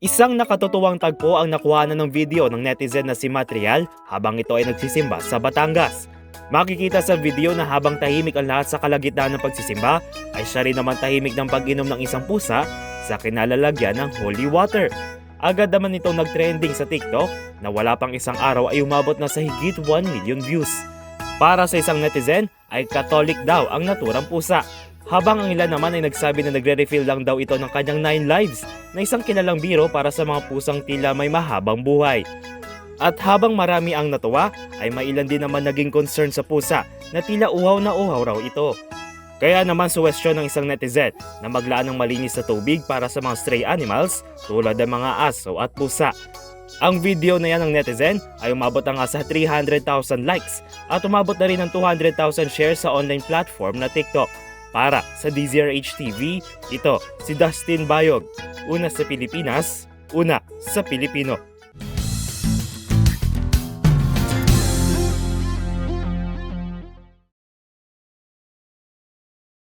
Isang nakatutuwang tagpo ang nakuhanan ng video ng netizen na si Material habang ito ay nagsisimba sa Batangas. Makikita sa video na habang tahimik ang lahat sa kalagitnaan ng pagsisimba, ay siya rin naman tahimik ng pag-inom ng isang pusa sa kinalalagyan ng holy water. Agad naman itong nag-trending sa TikTok na wala pang isang araw ay umabot na sa higit 1 million views. Para sa isang netizen ay Catholic daw ang naturang pusa. Habang ang ilan naman ay nagsabi na nagre-refill lang daw ito ng kanyang 9 lives na isang kilalang biro para sa mga pusang tila may mahabang buhay. At habang marami ang natuwa, ay mailan din naman naging concern sa pusa na tila uhaw na uhaw raw ito. Kaya naman suwestyon ng isang netizen na maglaan ng malinis na tubig para sa mga stray animals tulad ng mga aso at pusa. Ang video na yan ng netizen ay umabot na nga sa 300,000 likes at umabot na rin ng 200,000 shares sa online platform na TikTok. Para sa DZRH TV, ito si Dustin Bayog. Una sa Pilipinas, una sa Pilipino.